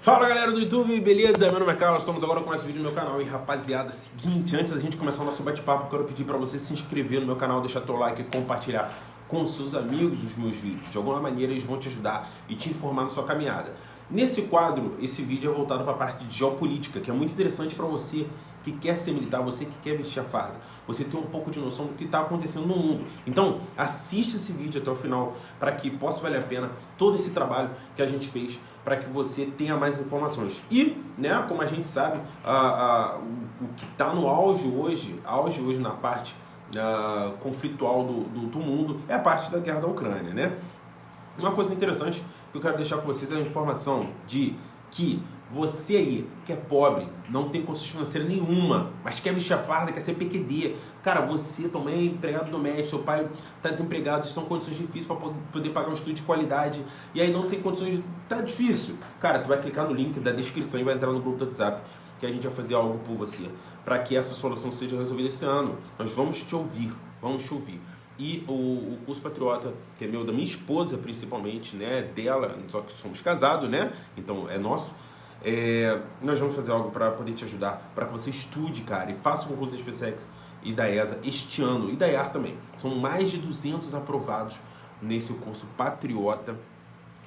Fala galera do YouTube, beleza? Meu nome é Carlos, estamos agora com mais um vídeo no meu canal. E rapaziada, seguinte, antes da gente começar o nosso bate-papo, eu quero pedir pra você se inscrever no meu canal, deixar teu like e compartilhar com seus amigos os meus vídeos. De alguma maneira eles vão te ajudar e te informar na sua caminhada. Nesse quadro, esse vídeo é voltado para a parte de geopolítica, que é muito interessante para você que quer ser militar, você que quer vestir a farda, você ter um pouco de noção do que está acontecendo no mundo. Então, assista esse vídeo até o final para que possa valer a pena todo esse trabalho que a gente fez para que você tenha mais informações. E, né, como a gente sabe, o que está no auge hoje na parte conflitual do mundo é a parte da guerra da Ucrânia, né? Uma coisa interessante que eu quero deixar com vocês é a informação de que você aí, que é pobre, não tem condição financeira nenhuma, mas quer vestir a farda, quer ser PQD. Cara, você também é empregado doméstico, seu pai está desempregado, vocês estão em condições difíceis para poder pagar um estudo de qualidade, e aí não tem condições, tá difícil. Cara, tu vai clicar no link da descrição e vai entrar no grupo do WhatsApp, que a gente vai fazer algo por você, para que essa solução seja resolvida esse ano. Nós vamos te ouvir, E o curso Patriota, que é meu, da minha esposa principalmente, né, dela, só que somos casados, né, então é nosso, nós vamos fazer algo para poder te ajudar, para que você estude, cara, e faça o concurso da SpaceX e da ESA este ano, e da EAR também. São mais de 200 aprovados nesse curso Patriota,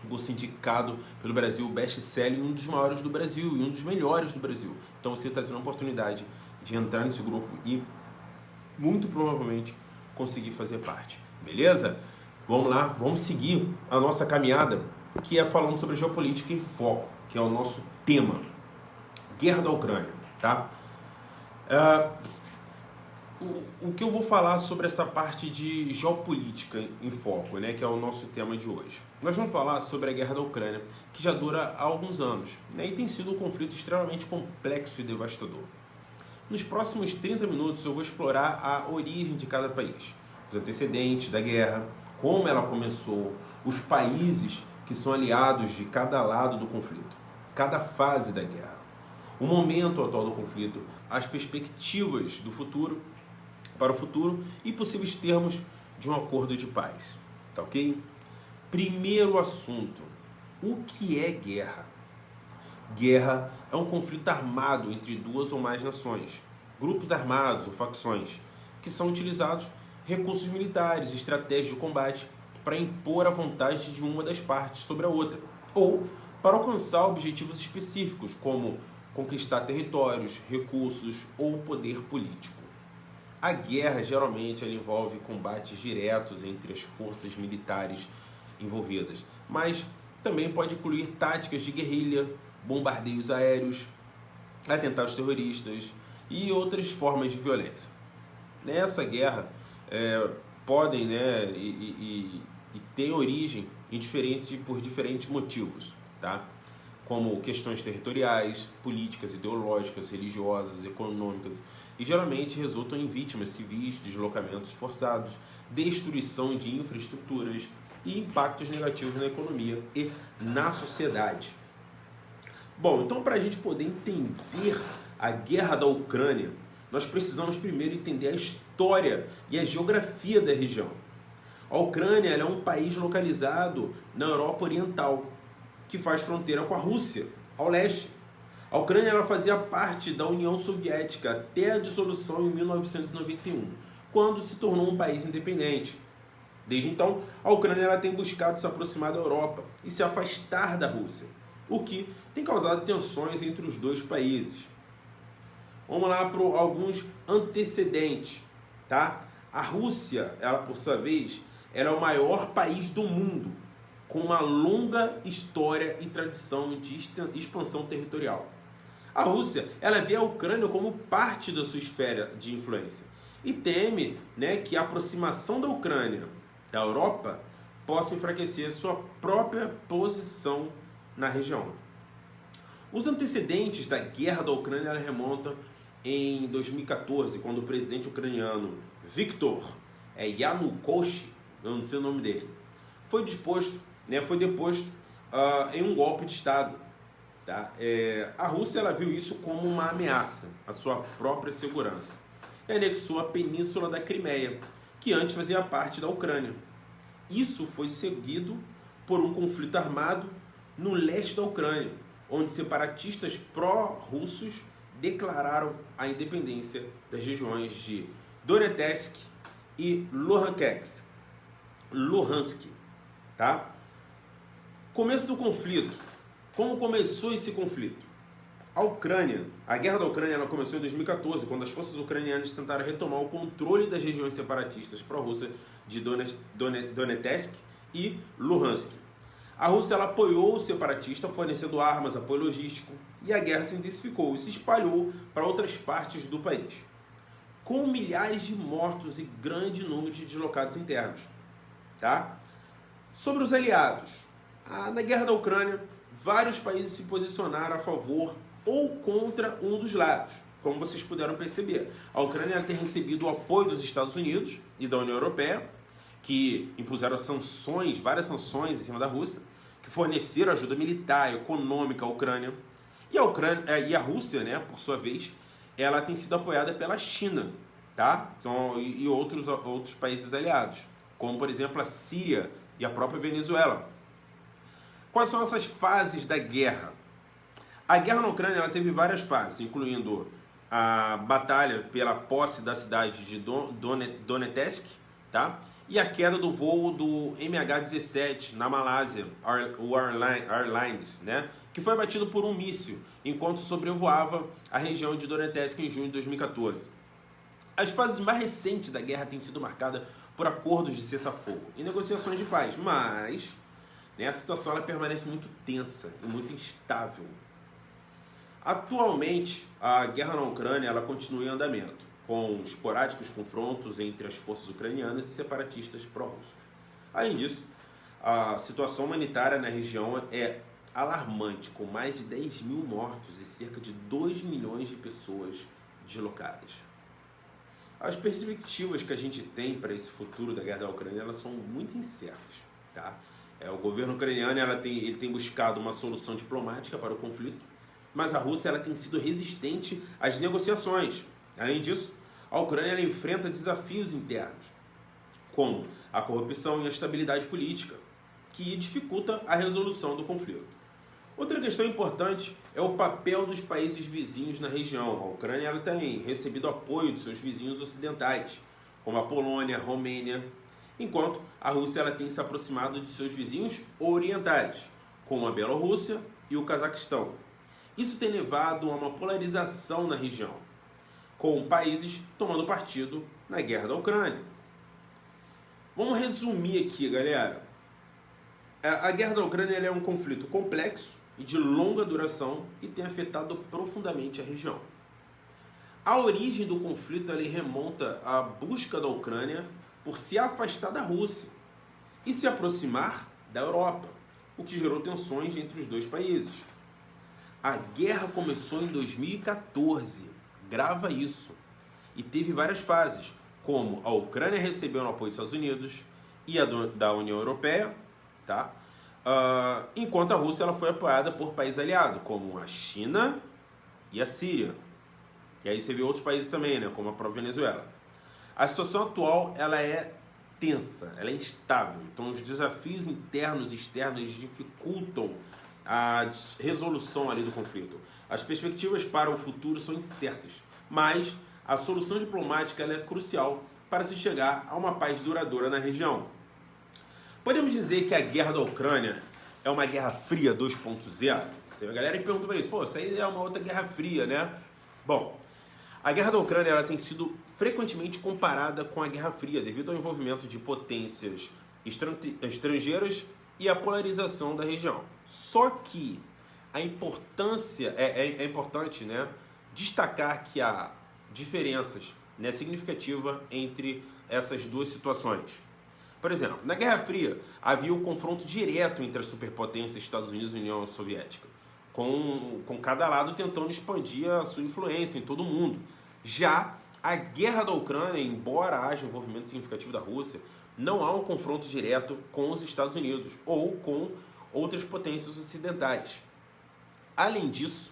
curso indicado pelo Brasil, best-seller, um dos maiores do Brasil e um dos melhores do Brasil. Então você está tendo a oportunidade de entrar nesse grupo e, muito provavelmente, conseguir fazer parte, beleza? Vamos lá, vamos seguir a nossa caminhada, que é falando sobre geopolítica em foco, que é o nosso tema, guerra da Ucrânia, tá? O que eu vou falar sobre essa parte de geopolítica em foco, né, que é o nosso tema de hoje. Nós vamos falar sobre a guerra da Ucrânia, que já dura há alguns anos, né, e tem sido um conflito extremamente complexo e devastador. Nos próximos 30 minutos eu vou explorar a origem de cada país, os antecedentes da guerra, como ela começou, os países que são aliados de cada lado do conflito, cada fase da guerra, o momento atual do conflito, as perspectivas do futuro, para o futuro e possíveis termos de um acordo de paz, tá ok? Primeiro assunto, o que é guerra? Guerra é um conflito armado entre duas ou mais nações, grupos armados ou facções, que são utilizados recursos militares e estratégias de combate para impor a vontade de uma das partes sobre a outra, ou para alcançar objetivos específicos, como conquistar territórios, recursos ou poder político. A guerra geralmente ela envolve combates diretos entre as forças militares envolvidas, mas também pode incluir táticas de guerrilha, bombardeios aéreos, atentados terroristas e outras formas de violência. Nessa guerra podem, né, e tem origem por diferentes motivos, tá? Como questões territoriais, políticas, ideológicas, religiosas, econômicas, e geralmente resultam em vítimas civis, deslocamentos forçados, destruição de infraestruturas e impactos negativos na economia e na sociedade. Bom, então para a gente poder entender a guerra da Ucrânia, nós precisamos primeiro entender a história e a geografia da região. A Ucrânia ela é um país localizado na Europa Oriental, que faz fronteira com a Rússia, ao leste. A Ucrânia ela fazia parte da União Soviética até a dissolução em 1991, quando se tornou um país independente. Desde então, a Ucrânia ela tem buscado se aproximar da Europa e se afastar da Rússia, o que tem causado tensões entre os dois países. Vamos lá para alguns antecedentes, tá? A Rússia, ela por sua vez, era o maior país do mundo, com uma longa história e tradição de expansão territorial. A Rússia, ela vê a Ucrânia como parte da sua esfera de influência e teme, né, que a aproximação da Ucrânia da Europa possa enfraquecer sua própria posição na região. Os antecedentes da guerra da Ucrânia remontam em 2014, quando o presidente ucraniano Viktor Yanukovych, eu não sei o nome dele, foi deposto em um golpe de Estado. Tá? A Rússia ela viu isso como uma ameaça à sua própria segurança e anexou a península da Crimeia, que antes fazia parte da Ucrânia. Isso foi seguido por um conflito armado no leste da Ucrânia, onde separatistas pró-russos declararam a independência das regiões de Donetsk e Luhansk, tá? Começo do conflito. Como começou esse conflito? A guerra da Ucrânia, ela começou em 2014, quando as forças ucranianas tentaram retomar o controle das regiões separatistas pró-russa de Donetsk e Luhansk. A Rússia, ela apoiou o separatista, fornecendo armas, apoio logístico, e a guerra se intensificou e se espalhou para outras partes do país, com milhares de mortos e grande número de deslocados internos. Tá? Sobre os aliados, na guerra da Ucrânia, vários países se posicionaram a favor ou contra um dos lados, como vocês puderam perceber. A Ucrânia tem recebido o apoio dos Estados Unidos e da União Europeia, que impuseram sanções, várias sanções em cima da Rússia, que forneceram ajuda militar, econômica à Ucrânia. E a Rússia, né, por sua vez, ela tem sido apoiada pela China, tá? E outros países aliados, como por exemplo a Síria e a própria Venezuela. Quais são essas fases da guerra? A guerra na Ucrânia, ela teve várias fases, incluindo a batalha pela posse da cidade de Donetsk, tá? E a queda do voo do MH17 na Malásia, o Airlines, né? Que foi abatido por um míssil enquanto sobrevoava a região de Donetsk em junho de 2014. As fases mais recentes da guerra têm sido marcadas por acordos de cessar-fogo e negociações de paz, mas a situação ela permanece muito tensa e muito instável. Atualmente, a guerra na Ucrânia ela continua em andamento, com esporádicos confrontos entre as forças ucranianas e separatistas pró-russos. Além disso, a situação humanitária na região é alarmante, com mais de 10 mil mortos e cerca de 2 milhões de pessoas deslocadas. As perspectivas que a gente tem para esse futuro da guerra da Ucrânia elas são muito incertas, tá? O governo ucraniano ele tem buscado uma solução diplomática para o conflito, mas a Rússia ela tem sido resistente às negociações. Além disso, a Ucrânia ela enfrenta desafios internos, como a corrupção e a instabilidade política, que dificulta a resolução do conflito. Outra questão importante é o papel dos países vizinhos na região. A Ucrânia ela tem recebido apoio de seus vizinhos ocidentais, como a Polônia, a Romênia, enquanto a Rússia ela tem se aproximado de seus vizinhos orientais, como a Bielorrússia e o Cazaquistão. Isso tem levado a uma polarização na região, com países tomando partido na guerra da Ucrânia. Vamos resumir aqui, galera. A guerra da Ucrânia é um conflito complexo e de longa duração e tem afetado profundamente a região. A origem do conflito ela remonta à busca da Ucrânia por se afastar da Rússia e se aproximar da Europa, o que gerou tensões entre os dois países. A guerra começou em 2014, grava isso, e teve várias fases, como a Ucrânia recebeu o apoio dos Estados Unidos e da União Europeia, tá? Enquanto a Rússia ela foi apoiada por países aliados, como a China e a Síria. E aí você vê outros países também, né, como a própria Venezuela. A situação atual ela é tensa, ela é instável. Então os desafios internos e externos eles dificultam a resolução ali do conflito. As perspectivas para o futuro são incertas, mas a solução diplomática ela é crucial para se chegar a uma paz duradoura na região. Podemos dizer que a guerra da Ucrânia é uma guerra fria 2.0? Tem uma galera que pergunta para isso, isso aí é uma outra guerra fria, né? Bom, a guerra da Ucrânia ela tem sido frequentemente comparada com a Guerra Fria devido ao envolvimento de potências estrangeiras e a polarização da região. Só que a importância é importante, né, destacar que há diferenças, né, significativas entre essas duas situações. Por exemplo, na Guerra Fria havia o confronto direto entre as superpotências Estados Unidos e União Soviética, com cada lado tentando expandir a sua influência em todo o mundo. Já a guerra da Ucrânia, embora haja envolvimento significativo da Rússia, não há um confronto direto com os Estados Unidos ou com outras potências ocidentais. Além disso,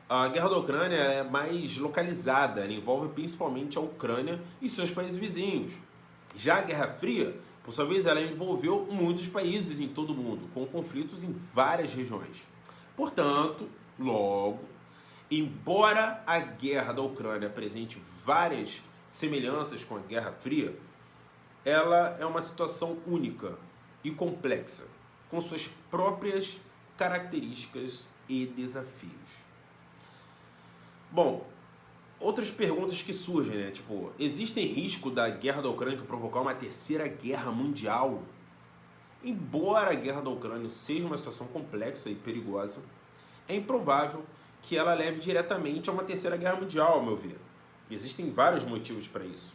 a guerra da Ucrânia é mais localizada, ela envolve principalmente a Ucrânia e seus países vizinhos. Já a Guerra Fria, por sua vez, ela envolveu muitos países em todo o mundo, com conflitos em várias regiões. Portanto, logo, embora a guerra da Ucrânia apresente várias semelhanças com a Guerra Fria, ela é uma situação única e complexa, com suas próprias características e desafios. Bom, outras perguntas que surgem, né? Tipo, existe risco da guerra da Ucrânia provocar uma terceira guerra mundial? Embora a guerra da Ucrânia seja uma situação complexa e perigosa, é improvável que ela leve diretamente a uma terceira guerra mundial, ao meu ver. Existem vários motivos para isso,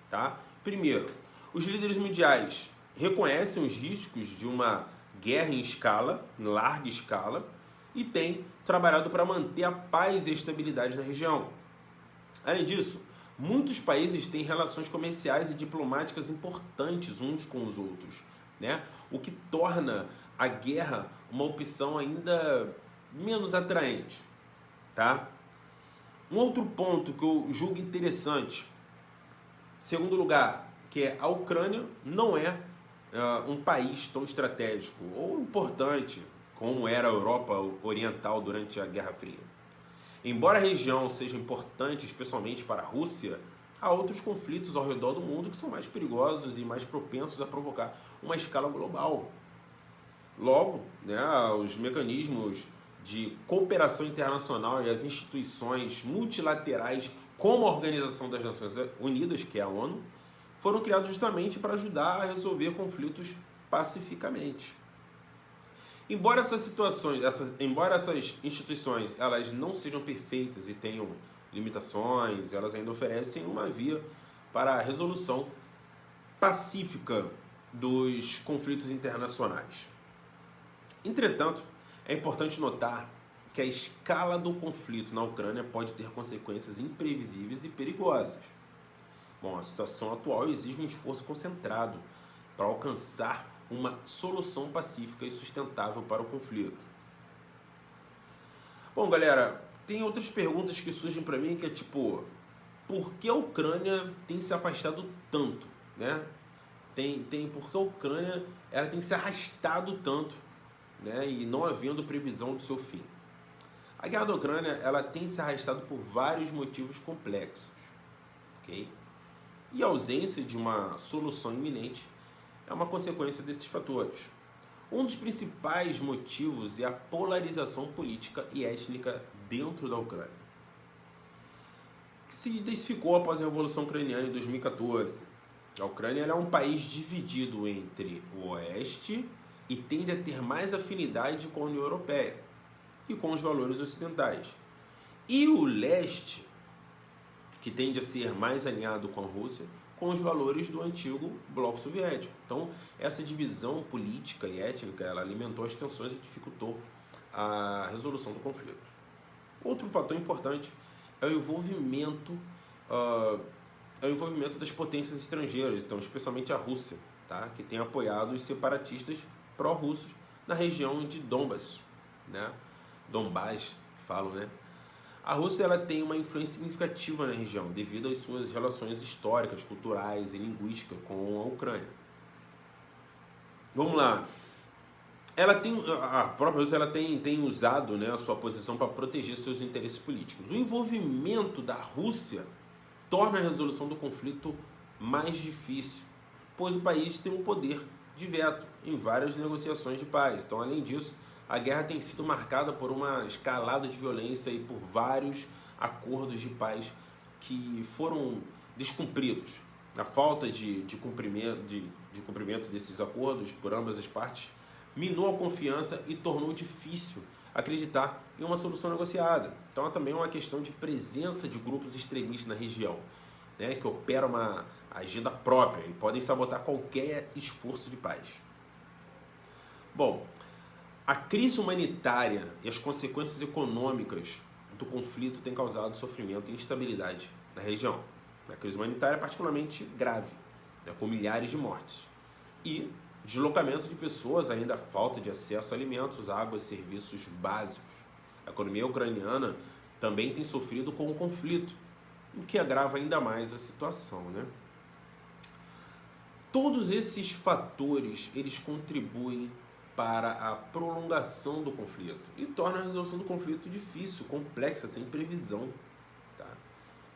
tá? Primeiro, os líderes mundiais reconhecem os riscos de uma guerra em larga escala, e têm trabalhado para manter a paz e a estabilidade na região. Além disso, muitos países têm relações comerciais e diplomáticas importantes uns com os outros, né? O que torna a guerra uma opção ainda menos atraente, tá? Um outro ponto que eu julgo interessante, segundo lugar, que é a Ucrânia não é um país tão estratégico ou importante como era a Europa Oriental durante a Guerra Fria. Embora a região seja importante, especialmente para a Rússia, há outros conflitos ao redor do mundo que são mais perigosos e mais propensos a provocar uma escala global. Logo, né, os mecanismos de cooperação internacional e as instituições multilaterais, como a Organização das Nações Unidas, que é a ONU, foram criados justamente para ajudar a resolver conflitos pacificamente. Embora essas instituições elas não sejam perfeitas e tenham limitações, elas ainda oferecem uma via para a resolução pacífica dos conflitos internacionais. Entretanto, é importante notar que a escala do conflito na Ucrânia pode ter consequências imprevisíveis e perigosas. Bom, a situação atual exige um esforço concentrado para alcançar uma solução pacífica e sustentável para o conflito. Bom, galera, tem outras perguntas que surgem para mim que é tipo, por que a Ucrânia tem se afastado tanto, né? Por que a Ucrânia ela tem se arrastado tanto, né? E não havendo previsão do seu fim. A guerra da Ucrânia ela tem se arrastado por vários motivos complexos, ok? E a ausência de uma solução iminente é uma consequência desses fatores. Um dos principais motivos é a polarização política e étnica dentro da Ucrânia, que se intensificou após a Revolução Ucraniana em 2014. A Ucrânia é um país dividido entre o Oeste e tende a ter mais afinidade com a União Europeia e com os valores ocidentais. E o Leste, que tende a ser mais alinhado com a Rússia, com os valores do antigo bloco soviético. Então, essa divisão política e étnica, ela alimentou as tensões e dificultou a resolução do conflito. Outro fator importante é o envolvimento das potências estrangeiras, então, especialmente a Rússia, tá? Que tem apoiado os separatistas pró-russos na região de Donbas, né? Donbás, falam, né? A Rússia ela tem uma influência significativa na região devido às suas relações históricas, culturais e linguísticas com a Ucrânia. Vamos lá. A própria Rússia ela tem usado, né, a sua posição para proteger seus interesses políticos. O envolvimento da Rússia torna a resolução do conflito mais difícil, pois o país tem um poder de veto em várias negociações de paz. Então, além disso, a guerra tem sido marcada por uma escalada de violência e por vários acordos de paz que foram descumpridos. A falta de cumprimento desses acordos por ambas as partes minou a confiança e tornou difícil acreditar em uma solução negociada. Então, há também uma questão de presença de grupos extremistas na região, né, que operam uma agenda própria e podem sabotar qualquer esforço de paz. Bom, a crise humanitária e as consequências econômicas do conflito têm causado sofrimento e instabilidade na região. A crise humanitária é particularmente grave, né, com milhares de mortes. E deslocamento de pessoas, ainda a falta de acesso a alimentos, água e serviços básicos. A economia ucraniana também tem sofrido com o conflito, o que agrava ainda mais a situação, né? Todos esses fatores, eles contribuem para a prolongação do conflito e torna a resolução do conflito difícil, complexa, sem previsão. Tá?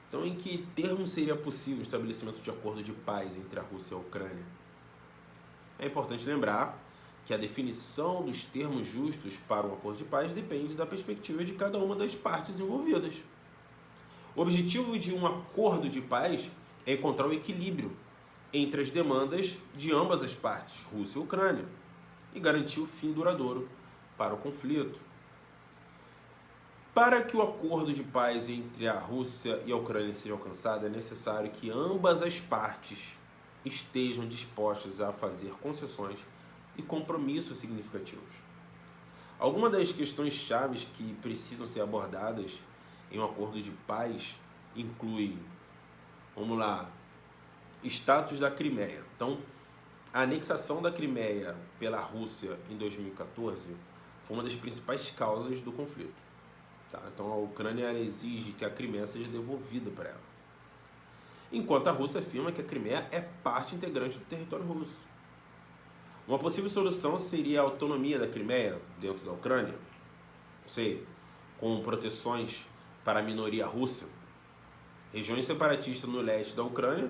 Então, em que termos seria possível o estabelecimento de acordo de paz entre a Rússia e a Ucrânia? É importante lembrar que a definição dos termos justos para um acordo de paz depende da perspectiva de cada uma das partes envolvidas. O objetivo de um acordo de paz é encontrar o equilíbrio entre as demandas de ambas as partes, Rússia e Ucrânia, e garantir o fim duradouro para o conflito. Para que o acordo de paz entre a Rússia e a Ucrânia seja alcançado, é necessário que ambas as partes estejam dispostas a fazer concessões e compromissos significativos. Algumas das questões chaves que precisam ser abordadas em um acordo de paz incluem, vamos lá, status da Crimeia. Então, a anexação da Crimeia pela Rússia em 2014 foi uma das principais causas do conflito. Tá? Então, a Ucrânia ela exige que a Crimeia seja devolvida para ela, enquanto a Rússia afirma que a Crimeia é parte integrante do território russo. Uma possível solução seria a autonomia da Crimeia dentro da Ucrânia, com proteções para a minoria russa, regiões separatistas no leste da Ucrânia,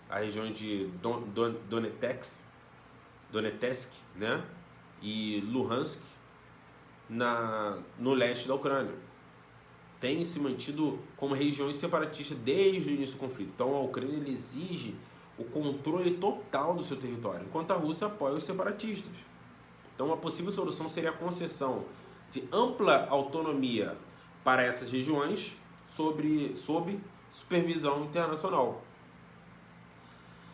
a região de Donetsk, né? E Luhansk no leste da Ucrânia. Tem se mantido como regiões separatistas desde o início do conflito. Então a Ucrânia ele exige o controle total do seu território, enquanto a Rússia apoia os separatistas. Então uma possível solução seria a concessão de ampla autonomia para essas regiões sob supervisão internacional.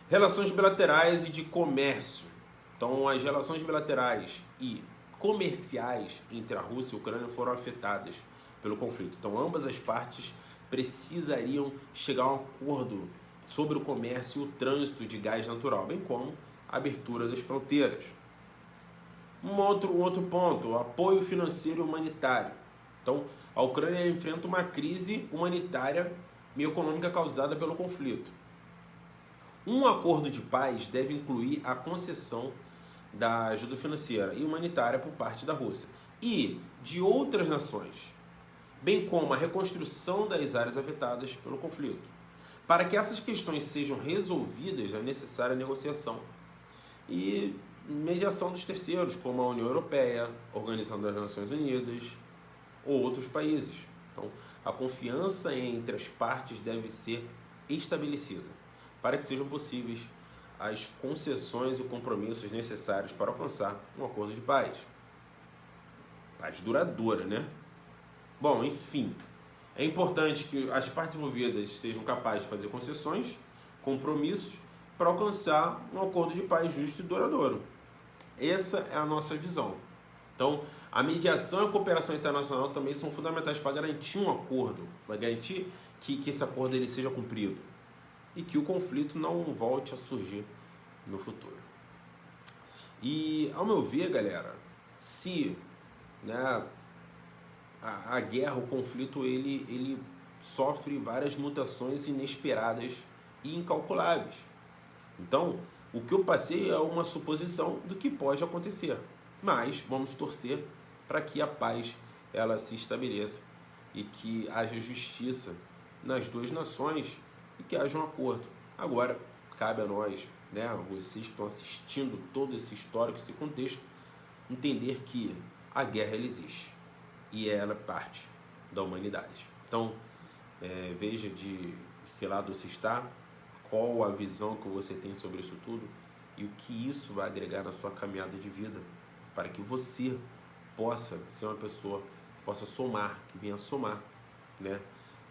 Relações bilaterais e de comércio. Então, as relações bilaterais e comerciais entre a Rússia e a Ucrânia foram afetadas pelo conflito. Então, ambas as partes precisariam chegar a um acordo sobre o comércio e o trânsito de gás natural, bem como a abertura das fronteiras. Um outro ponto, o apoio financeiro e humanitário. Então, a Ucrânia enfrenta uma crise humanitária e econômica causada pelo conflito. Um acordo de paz deve incluir a concessão da ajuda financeira e humanitária por parte da Rússia e de outras nações, bem como a reconstrução das áreas afetadas pelo conflito. Para que essas questões sejam resolvidas, é necessária negociação e mediação dos terceiros, como a União Europeia, a Organização das Nações Unidas ou outros países. Então, a confiança entre as partes deve ser estabelecida para que sejam possíveis as concessões e compromissos necessários para alcançar um acordo de paz. Paz duradoura, né? Bom, enfim, é importante que as partes envolvidas sejam capazes de fazer concessões, compromissos, para alcançar um acordo de paz justo e duradouro. Essa é a nossa visão. Então, a mediação e a cooperação internacional também são fundamentais para garantir um acordo, para garantir que esse acordo ele seja cumprido e que o conflito não volte a surgir no futuro. E, ao meu ver, galera, se a guerra, o conflito, ele sofre várias mutações inesperadas e incalculáveis. Então, o que eu passei é uma suposição do que pode acontecer, mas vamos torcer para que a paz ela se estabeleça e que haja justiça nas duas nações e que haja um acordo. Agora, cabe a nós, vocês que estão assistindo todo esse histórico, esse contexto, entender que a guerra ela existe e ela é parte da humanidade. Então, veja de que lado você está, qual a visão que você tem sobre isso tudo e o que isso vai agregar na sua caminhada de vida, para que você possa ser uma pessoa que possa somar, que venha somar,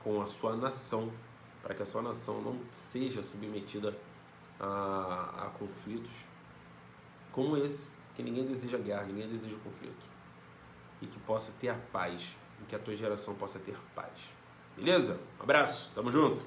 com a sua nação, para que a sua nação não seja submetida a conflitos como esse, que ninguém deseja guerra, ninguém deseja conflito, e que possa ter a paz, e que a tua geração possa ter paz. Beleza? Um abraço, tamo junto!